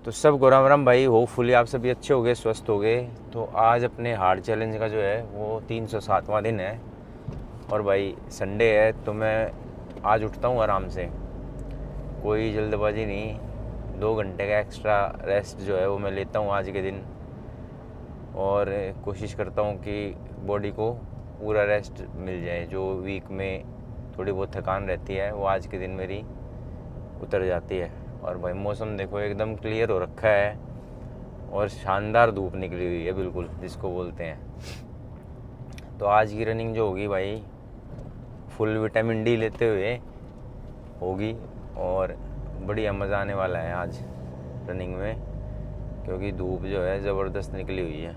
तो सब गौराम राम भाई, होपफुली आप सभी अच्छे हो गए, स्वस्थ हो गए। तो आज अपने हार्ड चैलेंज का जो है वो 307वां दिन है और भाई संडे है, तो मैं आज उठता हूँ आराम से, कोई जल्दबाजी नहीं। 2 घंटे का एक्स्ट्रा रेस्ट जो है वो मैं लेता हूँ आज के दिन और कोशिश करता हूँ कि बॉडी को पूरा रेस्ट मिल जाए। जो वीक में थोड़ी बहुत थकान रहती है वो आज के दिन मेरी उतर जाती है। और भाई मौसम देखो एकदम क्लियर हो रखा है और शानदार धूप निकली हुई है, बिल्कुल जिसको बोलते हैं। तो आज की रनिंग जो होगी भाई फुल विटामिन डी लेते हुए होगी और बढ़िया मज़ा आने वाला है आज रनिंग में, क्योंकि धूप जो है ज़बरदस्त निकली हुई है।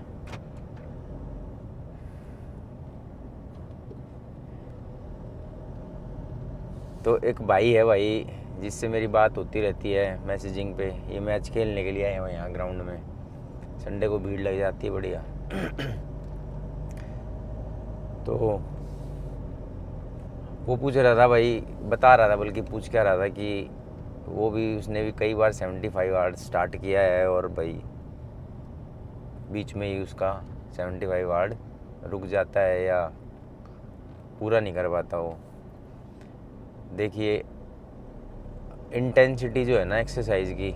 तो एक भाई है भाई जिससे मेरी बात होती रहती है मैसेजिंग पे, ये मैच खेलने के लिए आए हैं यहाँ ग्राउंड में। संडे को भीड़ लग जाती है बढ़िया। तो वो पूछ रहा था भाई, बता रहा था, बल्कि पूछ क्या रहा था कि उसने भी कई बार 75 आवर्स स्टार्ट किया है और भाई बीच में ही उसका 75 आवर्स रुक जाता है या पूरा नहीं कर पाता वो। देखिए इंटेंसिटी जो है ना एक्सरसाइज की,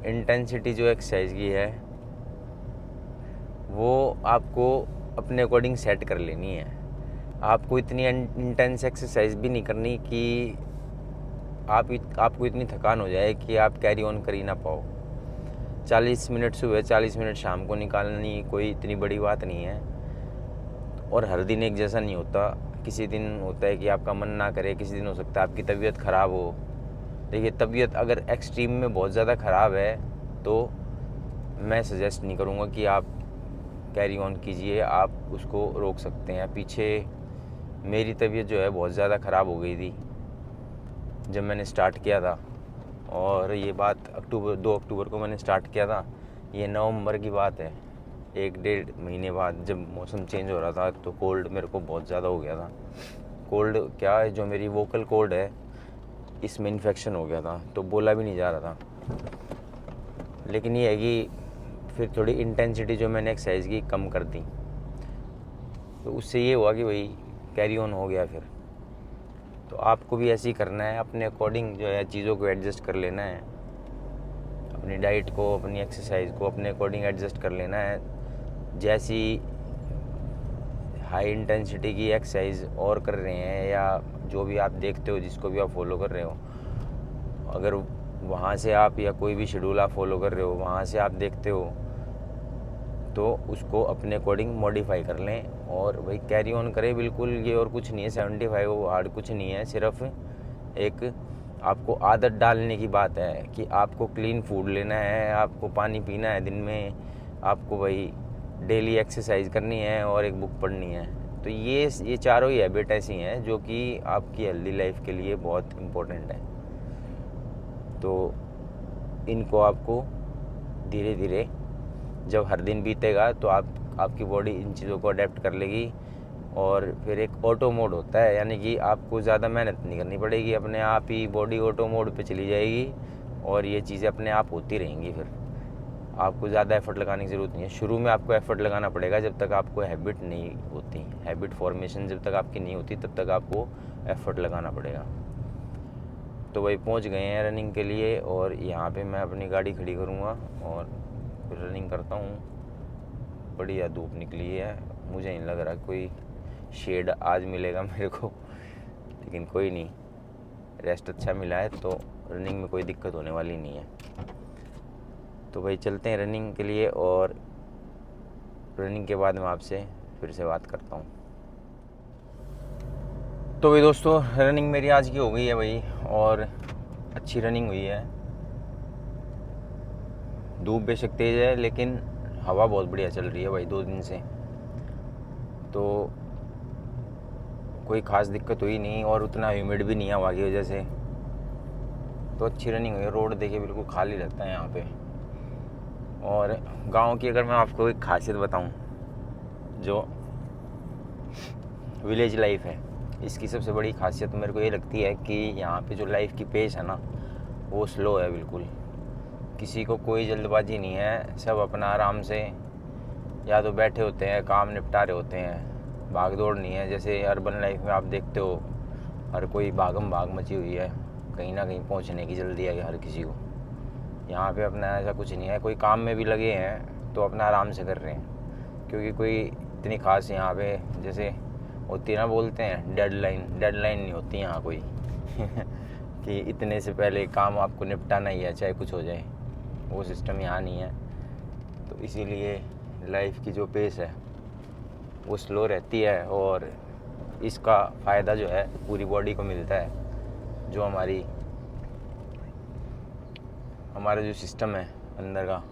इंटेंसिटी जो एक्सरसाइज की है वो आपको अपने अकॉर्डिंग सेट कर लेनी है। आपको इतनी इंटेंस एक्सरसाइज भी नहीं करनी कि आपको इतनी थकान हो जाए कि आप कैरी ऑन कर ही ना पाओ। 40 मिनट सुबह 40 मिनट शाम को निकालनी कोई इतनी बड़ी बात नहीं है। और हर दिन एक जैसा नहीं होता, किसी दिन होता है कि आपका मन ना करे, किसी दिन हो सकता है आपकी तबीयत ख़राब हो। देखिए तबीयत अगर एक्सट्रीम में बहुत ज़्यादा ख़राब है तो मैं सजेस्ट नहीं करूँगा कि आप कैरी ऑन कीजिए, आप उसको रोक सकते हैं। पीछे मेरी तबीयत जो है बहुत ज़्यादा ख़राब हो गई थी जब मैंने स्टार्ट किया था, और ये बात 2 अक्टूबर को मैंने स्टार्ट किया था। ये नवंबर की बात है, 1-1.5 महीने बाद जब मौसम चेंज हो रहा था तो कोल्ड मेरे को बहुत ज़्यादा हो गया था। कोल्ड क्या है, जो मेरी वोकल कोल्ड है इसमें इन्फेक्शन हो गया था, तो बोला भी नहीं जा रहा था। लेकिन ये है कि फिर थोड़ी इंटेंसिटी जो मैंने एक्सरसाइज की कम कर दी, तो उससे ये हुआ कि भाई कैरी ऑन हो गया। फिर तो आपको भी ऐसे ही करना है, अपने अकॉर्डिंग जो है चीज़ों को एडजस्ट कर लेना है, अपनी डाइट को अपनी एक्सरसाइज को अपने अकॉर्डिंग एडजस्ट कर लेना है। जैसी हाई इंटेंसिटी की एक्सरसाइज और कर रहे हैं या जो भी आप देखते हो, जिसको भी आप फॉलो कर रहे हो, अगर वहाँ से आप या कोई भी शेड्यूल आप फॉलो कर रहे हो वहाँ से आप देखते हो तो उसको अपने अकॉर्डिंग मॉडिफाई कर लें और भाई कैरी ऑन करें बिल्कुल। ये और कुछ नहीं है, 75 हार्ड कुछ नहीं है, सिर्फ एक आपको आदत डालने की बात है कि आपको क्लीन फूड लेना है, आपको पानी पीना है दिन में, आपको भाई डेली एक्सरसाइज करनी है और एक बुक पढ़नी है। तो ये चारों ही हैबिट ऐसी हैं जो कि आपकी हेल्दी लाइफ के लिए बहुत इम्पोर्टेंट है। तो इनको आपको धीरे धीरे जब हर दिन बीतेगा तो आपकी बॉडी इन चीज़ों को अडेप्ट कर लेगी। और फिर एक ऑटो मोड होता है, यानी कि आपको ज़्यादा मेहनत नहीं करनी पड़ेगी, अपने आप ही बॉडी ऑटो मोड पे चली जाएगी और ये चीज़ें अपने आप होती रहेंगी। फिर आपको ज़्यादा एफर्ट लगाने की ज़रूरत नहीं है। शुरू में आपको एफर्ट लगाना पड़ेगा, जब तक आपको हैबिट नहीं होती, हैबिट फॉर्मेशन जब तक आपकी नहीं होती तब तक आपको एफर्ट लगाना पड़ेगा। तो वही पहुंच गए हैं रनिंग के लिए और यहाँ पे मैं अपनी गाड़ी खड़ी करूँगा और फिर रनिंग करता हूँ। बढ़िया धूप निकली है, मुझे नहीं लग रहा कोई शेड आज मिलेगा मेरे को, लेकिन कोई नहीं, रेस्ट अच्छा मिला है तो रनिंग में कोई दिक्कत होने वाली नहीं है। तो भाई चलते हैं रनिंग के लिए और रनिंग के बाद मैं आपसे फिर से बात करता हूँ। तो भाई दोस्तों रनिंग मेरी आज की हो गई है भाई और अच्छी रनिंग हुई है। धूप बेशक तेज़ है लेकिन हवा बहुत बढ़िया चल रही है भाई 2 दिन से, तो कोई ख़ास दिक्कत हुई नहीं और उतना ह्यूमिड भी नहीं है हवा की वजह से, तो अच्छी रनिंग हुई है। रोड देखिए बिल्कुल खाली रहता है यहाँ पे। और गांव की अगर मैं आपको एक खासियत बताऊं, जो विलेज लाइफ है, इसकी सबसे बड़ी खासियत मेरे को ये लगती है कि यहाँ पे जो लाइफ की पेस है ना वो स्लो है बिल्कुल। किसी को कोई जल्दबाजी नहीं है, सब अपना आराम से या तो बैठे होते हैं, काम निपटा रहे होते हैं, भाग दौड़ नहीं है। जैसे अर्बन लाइफ में आप देखते हो हर कोई भागम भाग मची हुई है, कहीं ना कहीं पहुंचने की जल्दी है हर किसी को। यहाँ पे अपना ऐसा कुछ नहीं है, कोई काम में भी लगे हैं तो अपना आराम से कर रहे हैं, क्योंकि कोई इतनी खास यहाँ पे जैसे होती है ना, बोलते हैं डेडलाइन नहीं होती यहाँ कोई कि इतने से पहले काम आपको निपटाना ही है चाहे कुछ हो जाए, वो सिस्टम यहाँ नहीं है। तो इसीलिए लाइफ की जो पेस है वो स्लो रहती है, और इसका फ़ायदा जो है पूरी बॉडी को मिलता है। जो हमारा जो सिस्टम है अंदर का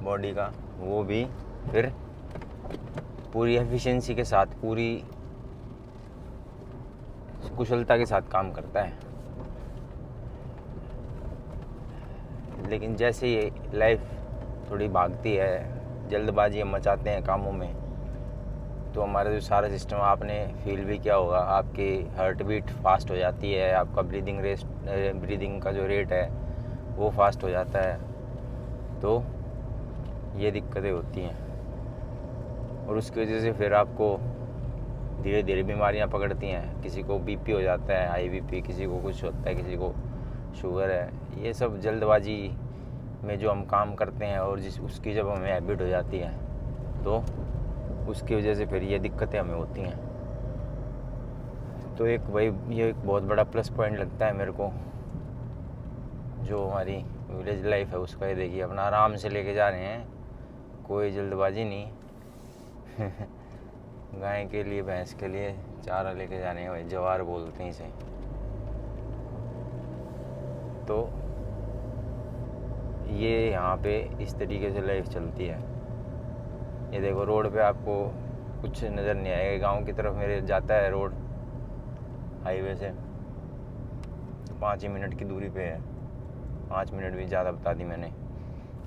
बॉडी का, वो भी फिर पूरी एफिशिएंसी के साथ, पूरी कुशलता के साथ काम करता है। लेकिन जैसे ये लाइफ थोड़ी भागती है, जल्दबाजी हम मचाते हैं कामों में, तो हमारा जो सारा सिस्टम, आपने फील भी किया होगा, आपकी हार्ट बीट फास्ट हो जाती है, आपका ब्रीदिंग का जो रेट है वो फास्ट हो जाता है। तो ये दिक्कतें होती हैं, और उसकी वजह से फिर आपको धीरे धीरे बीमारियां पकड़ती हैं। किसी को बीपी हो जाता है, हाई बीपी, किसी को कुछ होता है, किसी को शुगर है। ये सब जल्दबाजी में जो हम काम करते हैं, और उसकी जब हमें हैबिट हो जाती है तो उसकी वजह से फिर ये दिक्कतें हमें होती हैं। तो ये एक बहुत बड़ा प्लस पॉइंट लगता है मेरे को, जो हमारी विलेज लाइफ है उसका। ये देखिए अपना आराम से लेके जा रहे हैं, कोई जल्दबाजी नहीं गाय के लिए, भैंस के लिए चारा लेके जा रहे हैं, भाई जवार बोलते हैं इसे। तो ये यहाँ पे इस तरीके से लाइफ चलती है। ये देखो रोड पे आपको कुछ नज़र नहीं आएगा, गांव की तरफ मेरे जाता है रोड हाईवे से, 5 ही मिनट की दूरी पे है। 5 मिनट भी ज़्यादा बता दी मैंने,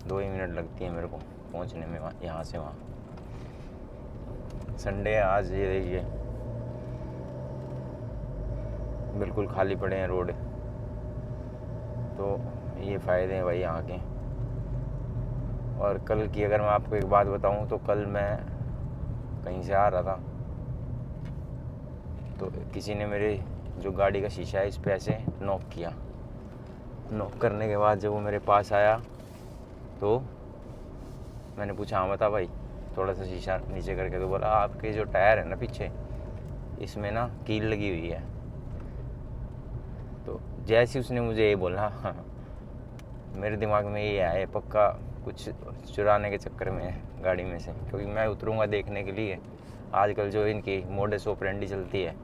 2 ही मिनट लगती है मेरे को पहुँचने में यहाँ से वहाँ। संडे है आज, ये देखिए बिल्कुल खाली पड़े हैं रोड। तो ये फ़ायदे हैं भाई यहाँ के। और कल की अगर मैं आपको एक बात बताऊं, तो कल मैं कहीं से आ रहा था, तो किसी ने मेरे जो गाड़ी का शीशा है इस पे ऐसे नॉक किया। नॉक करने के बाद जब वो मेरे पास आया तो मैंने पूछा, हाँ बता भाई, थोड़ा सा शीशा नीचे करके। तो बोला, आपके जो टायर है ना पीछे, इसमें ना कील लगी हुई है। तो जैसे उसने मुझे ये बोला मेरे दिमाग में ये आया, पक्का कुछ चुराने के चक्कर में है गाड़ी में से, क्योंकि मैं उतरूँगा देखने के लिए। आजकल जो इनकी मोडस ऑपरेंडी चलती है,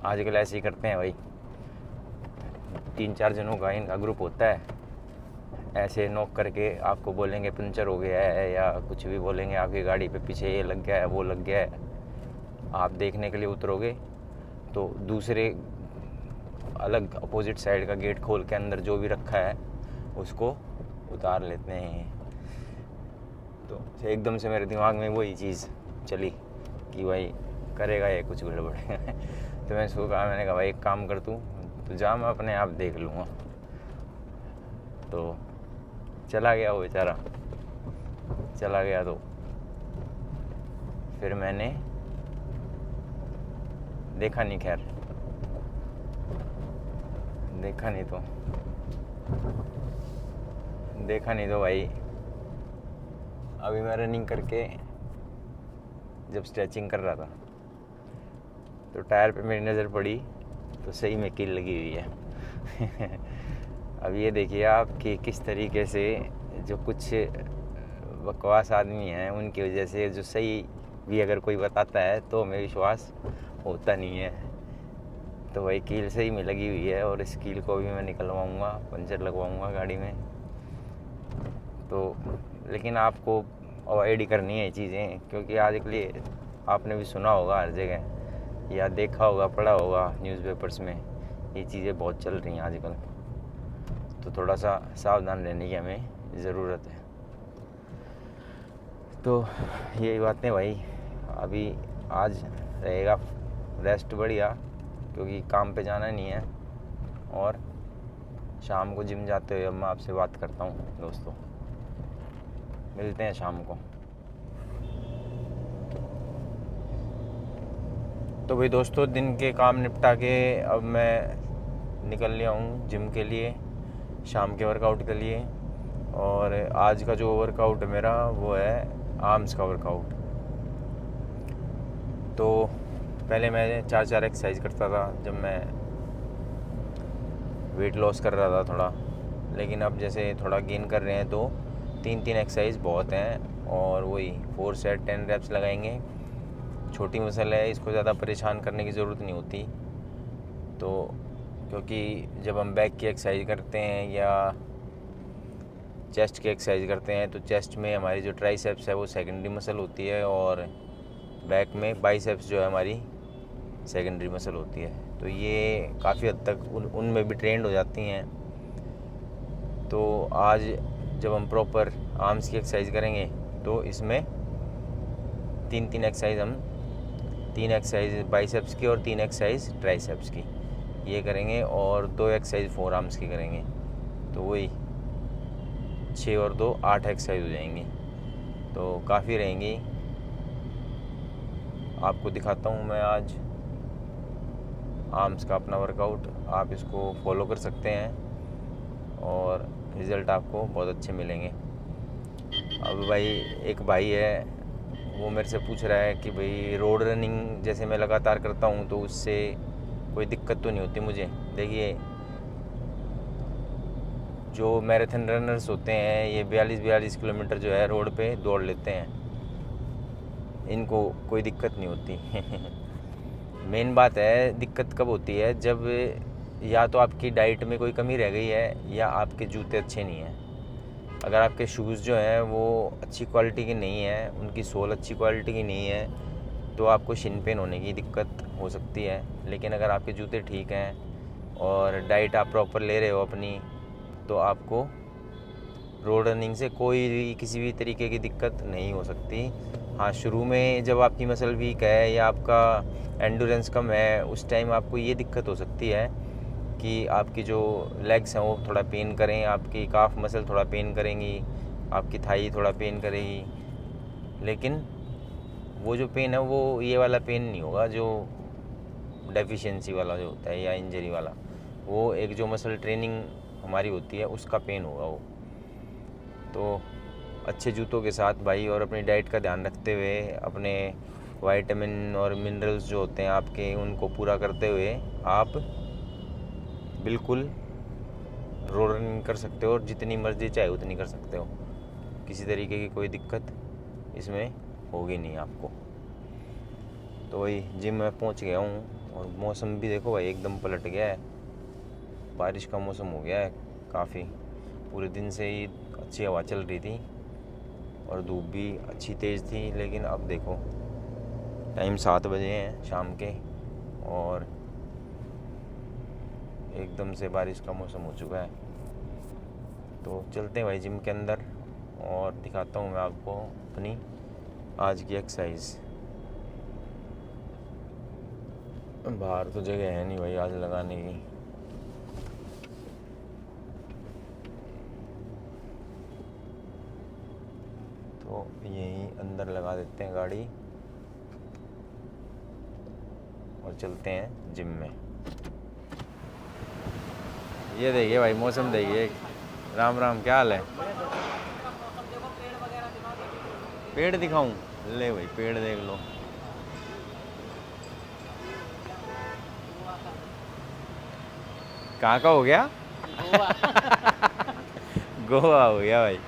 आजकल ऐसे ही करते हैं भाई। 3-4 जनों का इनका ग्रुप होता है, ऐसे नॉक करके आपको बोलेंगे पंचर हो गया है, या कुछ भी बोलेंगे आपकी गाड़ी पे पीछे ये लग गया है, वो लग गया है। आप देखने के लिए उतरोगे तो दूसरे अलग अपोजिट साइड का गेट खोल के अंदर जो भी रखा है उसको उतार लेते हैं। तो एकदम से मेरे दिमाग में वही चीज़ चली कि भाई करेगा ये कुछ गड़बड़ तो मैंने कहा भाई एक काम कर, तू तो जा, मैं अपने आप देख लूँगा। तो चला गया वो बेचारा, चला गया। तो फिर मैंने देखा नहीं, खैर देखा नहीं तो भाई अभी मैं रनिंग करके जब स्ट्रेचिंग कर रहा था तो टायर पे मेरी नज़र पड़ी, तो सही में कील लगी हुई है अब ये देखिए आप कि किस तरीके से जो कुछ बकवास आदमी हैं उनकी वजह से, जो सही भी अगर कोई बताता है तो हमें विश्वास होता नहीं है। तो भाई कील सही में लगी हुई है, और इस कील को भी मैं निकलवाऊँगा, पंचर लगवाऊँगा गाड़ी में। तो लेकिन आपको अवॉइड करनी है चीज़ें, क्योंकि आजकल आपने भी सुना होगा हर जगह, या देखा होगा, पढ़ा होगा न्यूज़पेपर्स में, ये चीज़ें बहुत चल रही हैं आजकल। तो थोड़ा सा सावधान रहने की हमें ज़रूरत है। तो यही बातें भाई, अभी आज रहेगा रेस्ट बढ़िया, क्योंकि काम पे जाना नहीं है। और शाम को जिम जाते हुए अब मैं आपसे बात करता हूँ दोस्तों, मिलते हैं शाम को। तो भाई दोस्तों, दिन के काम निपटा के अब मैं निकल लिया हूँ जिम के लिए, शाम के वर्कआउट के लिए। और आज का जो वर्कआउट है मेरा वो है आर्म्स का वर्कआउट। तो पहले मैं 4 एक्सरसाइज करता था जब मैं वेट लॉस कर रहा था थोड़ा, लेकिन अब जैसे थोड़ा गेन कर रहे हैं तो 3 एक्सरसाइज बहुत हैं। और वही 4 सेट 10 रेप्स लगाएंगे। छोटी मसल है, इसको ज़्यादा परेशान करने की ज़रूरत नहीं होती। तो क्योंकि जब हम बैक की एक्सरसाइज करते हैं या चेस्ट की एक्सरसाइज करते हैं तो चेस्ट में हमारी जो ट्राइसेप्स है वो सेकेंडरी मसल होती है, और बैक में बाइसेप्स जो है हमारी सेकेंडरी मसल होती है। तो ये काफ़ी हद तक उनमें भी ट्रेंड हो जाती हैं। तो आज जब हम प्रॉपर आर्म्स की एक्सरसाइज करेंगे तो इसमें 3 एक्सरसाइज हम 3 एक्सरसाइज बाइसेप्स की और 3 एक्सरसाइज ट्राइसेप्स की ये करेंगे, और 2 एक्सरसाइज फोर आर्म्स की करेंगे। तो वही 6 और 2 8 एक्सरसाइज हो जाएंगी, तो काफ़ी रहेंगी। आपको दिखाता हूँ मैं आज आर्म्स का अपना वर्कआउट, आप इसको फॉलो कर सकते हैं और रिज़ल्ट आपको बहुत अच्छे मिलेंगे। अब भाई एक भाई है वो मेरे से पूछ रहा है कि भाई रोड रनिंग जैसे मैं लगातार करता हूँ तो उससे कोई दिक्कत तो नहीं होती मुझे। देखिए, जो मैराथन रनर्स होते हैं ये 42 किलोमीटर जो है रोड पे दौड़ लेते हैं, इनको कोई दिक्कत नहीं होती। मेन बात है दिक्कत कब होती है, जब या तो आपकी डाइट में कोई कमी रह गई है या आपके जूते अच्छे नहीं हैं। अगर आपके शूज़ जो हैं वो अच्छी क्वालिटी के नहीं हैं, उनकी सोल अच्छी क्वालिटी की नहीं है, तो आपको शिन पेन होने की दिक्कत हो सकती है। लेकिन अगर आपके जूते ठीक हैं और डाइट आप प्रॉपर ले रहे हो अपनी, तो आपको रोड रनिंग से कोई भी किसी भी तरीके की दिक्कत नहीं हो सकती। हाँ, शुरू में जब आपकी मसल वीक है या आपका एंडोरेंस कम है, उस टाइम आपको ये दिक्कत हो सकती है कि आपकी जो लेग्स हैं वो थोड़ा पेन करें, आपकी काफ मसल थोड़ा पेन करेंगी, आपकी थाई थोड़ा पेन करेगी। लेकिन वो जो पेन है वो ये वाला पेन नहीं होगा जो डेफिशिएंसी वाला जो होता है या इंजरी वाला। वो एक जो मसल ट्रेनिंग हमारी होती है उसका पेन होगा वो। तो अच्छे जूतों के साथ भाई और अपनी डाइट का ध्यान रखते हुए, अपने विटामिन और मिनरल्स जो होते हैं आपके उनको पूरा करते हुए आप बिल्कुल रोड रनिंग कर सकते हो, और जितनी मर्जी चाहे उतनी कर सकते हो। किसी तरीके की कोई दिक्कत इसमें होगी नहीं आपको। तो वही जिम में पहुंच गया हूँ, और मौसम भी देखो भाई एकदम पलट गया है, बारिश का मौसम हो गया है काफ़ी। पूरे दिन से ही अच्छी हवा चल रही थी और धूप भी अच्छी तेज़ थी, लेकिन अब देखो टाइम 7 बजे हैं शाम के और एकदम से बारिश का मौसम हो चुका है। तो चलते हैं भाई जिम के अंदर और दिखाता हूँ मैं आपको अपनी आज की एक्सरसाइज। बाहर तो जगह है नहीं भाई आज लगाने की, तो यहीं अंदर लगा देते हैं गाड़ी और चलते हैं जिम में। ये देखिए भाई मौसम देखिए। राम राम, क्या हाल है? पेड़ दिखाऊं? ले भाई पेड़ देख लो। कहाँ का हो गया? गोवा हो गया भाई।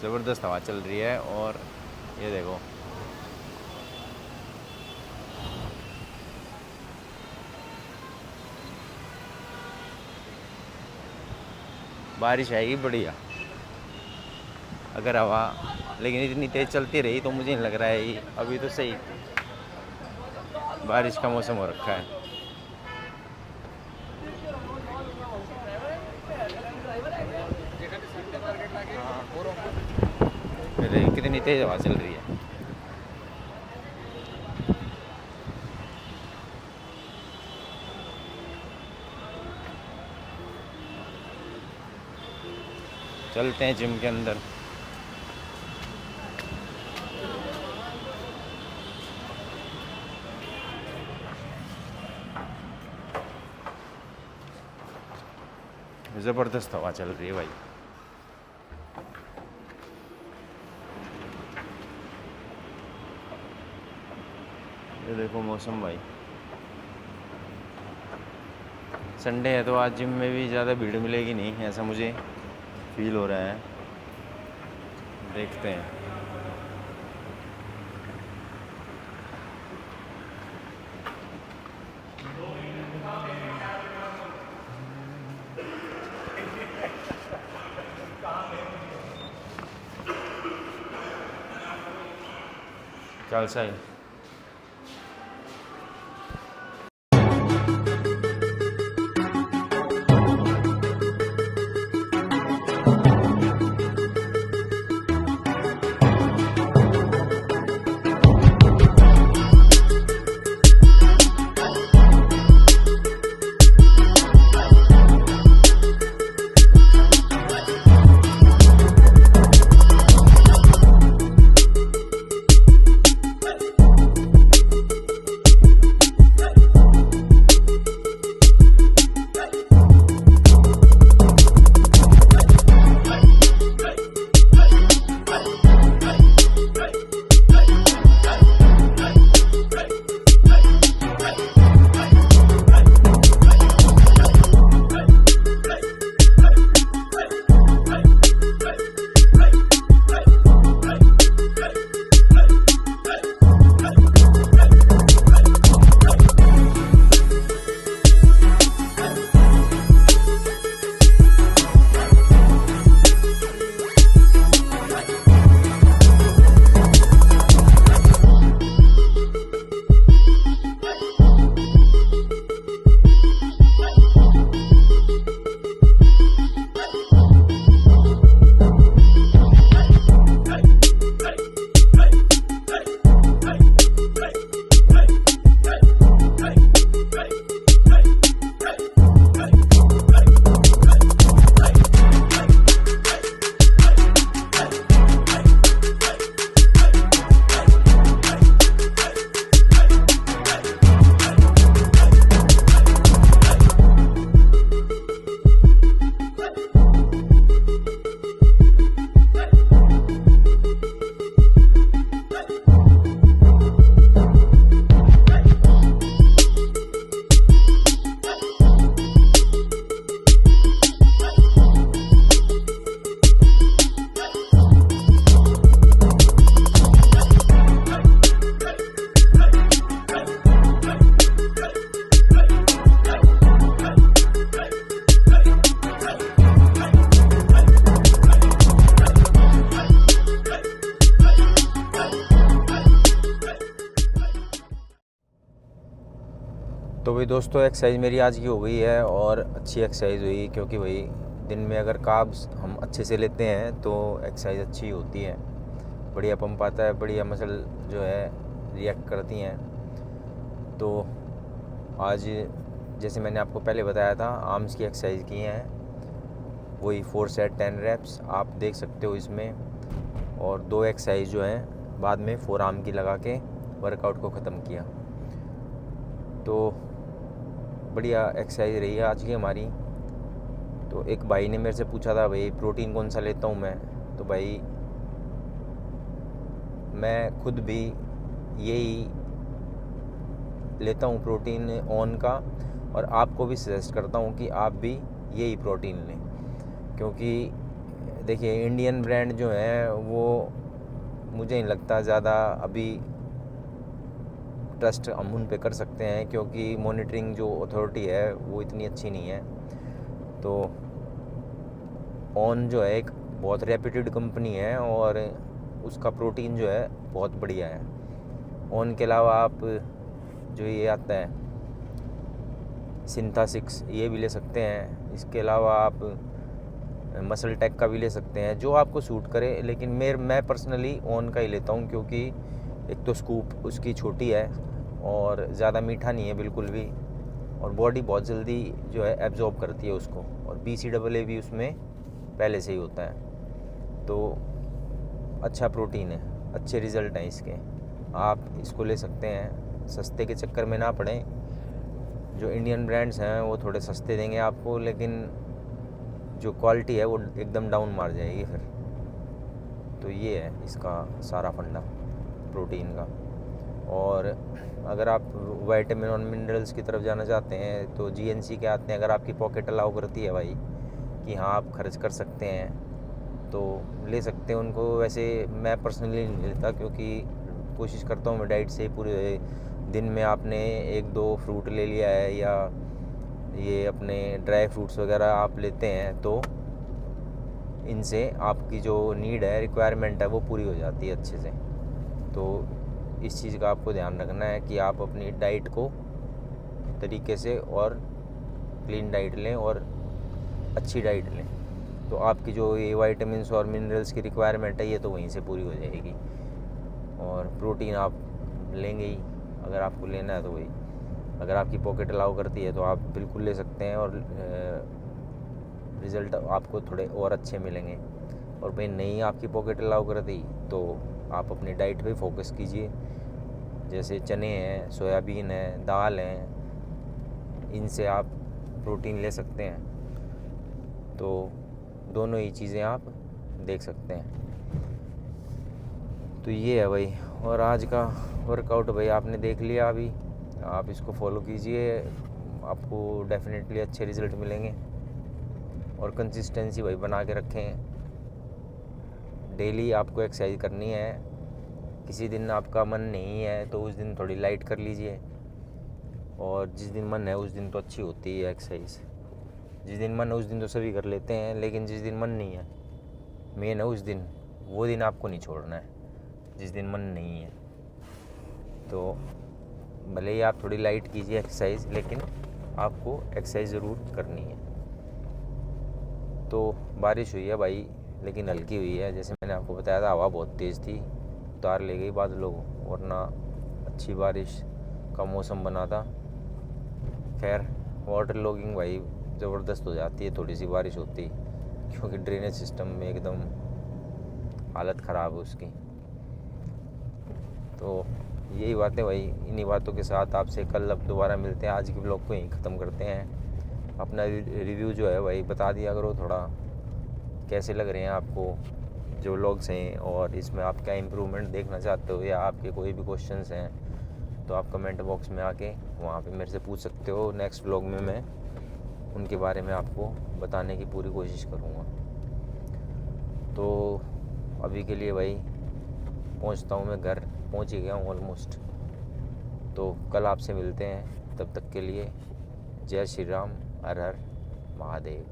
ज़बरदस्त हवा चल रही है और ये देखो बारिश आएगी बढ़िया अगर हवा, लेकिन इतनी तेज़ चलती रही तो मुझे नहीं लग रहा है अभी तो सही बारिश का मौसम हो रखा है। कितनी तेज़ हवा चल रही है। चलते हैं जिम के अंदर। ज़बरदस्त हवा चल रही है भाई। ये देखो मौसम भाई, संडे है तो आज जिम में भी ज़्यादा भीड़ मिलेगी नहीं, ऐसा मुझे फील हो रहा है। देखते हैं। चल सही। तो भाई दोस्तों, एक्सरसाइज मेरी आज की हो गई है और अच्छी एक्सरसाइज हुई, क्योंकि भाई दिन में अगर कार्ब्स हम अच्छे से लेते हैं तो एक्सरसाइज अच्छी होती है, बढ़िया पंप आता है, बढ़िया मसल जो है रिएक्ट करती हैं। तो आज जैसे मैंने आपको पहले बताया था, आर्म्स की एक्सरसाइज की हैं, वही 4 सेट 10 रेप्स आप देख सकते हो इसमें, और 2 एक्सरसाइज जो हैं बाद में 4 आर्म की लगा के वर्कआउट को ख़त्म किया। तो बढ़िया एक्सरसाइज रही है आज की हमारी। तो एक भाई ने मेरे से पूछा था, भाई प्रोटीन कौन सा लेता हूँ मैं, तो भाई मैं खुद भी यही लेता हूँ प्रोटीन ऑन का, और आपको भी सजेस्ट करता हूँ कि आप भी यही प्रोटीन लें, क्योंकि देखिए इंडियन ब्रांड जो है वो मुझे नहीं लगता ज़्यादा अभी ट्रस्ट हम उन पे कर सकते हैं, क्योंकि मॉनिटरिंग जो अथॉरिटी है वो इतनी अच्छी नहीं है। तो ऑन जो है एक बहुत रेप्यूटेड कंपनी है और उसका प्रोटीन जो है बहुत बढ़िया है। ऑन के अलावा आप जो ये आता है सिंथेसिक्स, ये भी ले सकते हैं। इसके अलावा आप मसल टेक का भी ले सकते हैं, जो आपको सूट करे। लेकिन मैं पर्सनली ऑन का ही लेता हूँ, क्योंकि एक तो स्कूप उसकी छोटी है और ज़्यादा मीठा नहीं है बिल्कुल भी, और बॉडी बहुत जल्दी जो है एब्जॉर्ब करती है उसको, और BCAA भी उसमें पहले से ही होता है। तो अच्छा प्रोटीन है, अच्छे रिज़ल्ट हैं इसके, आप इसको ले सकते हैं। सस्ते के चक्कर में ना पड़ें, जो इंडियन ब्रांड्स हैं वो थोड़े सस्ते देंगे आपको, लेकिन जो क्वालिटी है वो एकदम डाउन मार जाएगी फिर। तो ये है इसका सारा फंडा प्रोटीन का। और अगर आप विटामिन और मिनरल्स की तरफ जाना चाहते हैं तो GNC के आते हैं। अगर आपकी पॉकेट अलाउ करती है भाई कि हाँ आप खर्च कर सकते हैं तो ले सकते हैं उनको। वैसे मैं पर्सनली नहीं लेता, क्योंकि कोशिश करता हूँ मैं डाइट से पूरे दिन में आपने 1-2 फ्रूट ले लिया है या ये अपने ड्राई फ्रूट्स वगैरह आप लेते हैं तो इनसे आपकी जो नीड है, रिक्वायरमेंट है, वो पूरी हो जाती है अच्छे से। तो इस चीज़ का आपको ध्यान रखना है कि आप अपनी डाइट को तरीके से और क्लीन डाइट लें और अच्छी डाइट लें, तो आपकी जो ये विटामिन्स और मिनरल्स की रिक्वायरमेंट है ये तो वहीं से पूरी हो जाएगी। और प्रोटीन आप लेंगे ही, अगर आपको लेना है तो वही, अगर आपकी पॉकेट अलाउ करती है तो आप बिल्कुल ले सकते हैं और रिज़ल्ट आपको थोड़े और अच्छे मिलेंगे। और भाई नहीं आपकी पॉकेट अलाउ करती तो आप अपनी डाइट पे फोकस कीजिए, जैसे चने हैं, सोयाबीन है, दाल हैं, इनसे आप प्रोटीन ले सकते हैं। तो दोनों ही चीज़ें आप देख सकते हैं। तो ये है भाई। और आज का वर्कआउट भाई आपने देख लिया, अभी आप इसको फॉलो कीजिए, आपको डेफिनेटली अच्छे रिज़ल्ट मिलेंगे। और कंसिस्टेंसी भाई बना के रखें, डेली आपको एक्सरसाइज करनी है। किसी दिन आपका मन नहीं है तो उस दिन थोड़ी लाइट कर लीजिए, और जिस दिन मन है उस दिन तो अच्छी होती है एक्सरसाइज। जिस दिन मन है उस दिन तो सभी कर लेते हैं, लेकिन जिस दिन मन नहीं है, मेन है उस दिन, वो दिन आपको नहीं छोड़ना है जिस दिन मन नहीं है। तो भले ही आप थोड़ी लाइट कीजिए एक्सरसाइज, लेकिन आपको एक्सरसाइज ज़रूर करनी है। तो बारिश हुई है भाई, लेकिन हल्की हुई है। जैसे मैंने आपको बताया था हवा बहुत तेज़ थी, उतार ले गई बादलों को, वरना अच्छी बारिश का मौसम बना था। खैर वाटर लॉगिंग भाई ज़बरदस्त हो जाती है थोड़ी सी बारिश होती, क्योंकि ड्रेनेज सिस्टम में एकदम हालत ख़राब है उसकी। तो यही बातें भाई, इन्हीं बातों के साथ आपसे कल अब दोबारा मिलते हैं। आज के ब्लॉग को यहीं ख़त्म करते हैं। अपना रिव्यू जो है भाई बता दिया करो, थोड़ा कैसे लग रहे हैं आपको जो व्लॉग्स हैं, और इसमें आप क्या इम्प्रूवमेंट देखना चाहते हो, या आपके कोई भी क्वेश्चंस हैं तो आप कमेंट बॉक्स में आके वहाँ पे मेरे से पूछ सकते हो। नेक्स्ट व्लॉग में मैं उनके बारे में आपको बताने की पूरी कोशिश करूँगा। तो अभी के लिए भाई पहुँचता हूँ, मैं घर पहुँच ही गया हूँ ऑलमोस्ट। तो कल आपसे मिलते हैं, तब तक के लिए जय श्री राम, हर हर महादेव।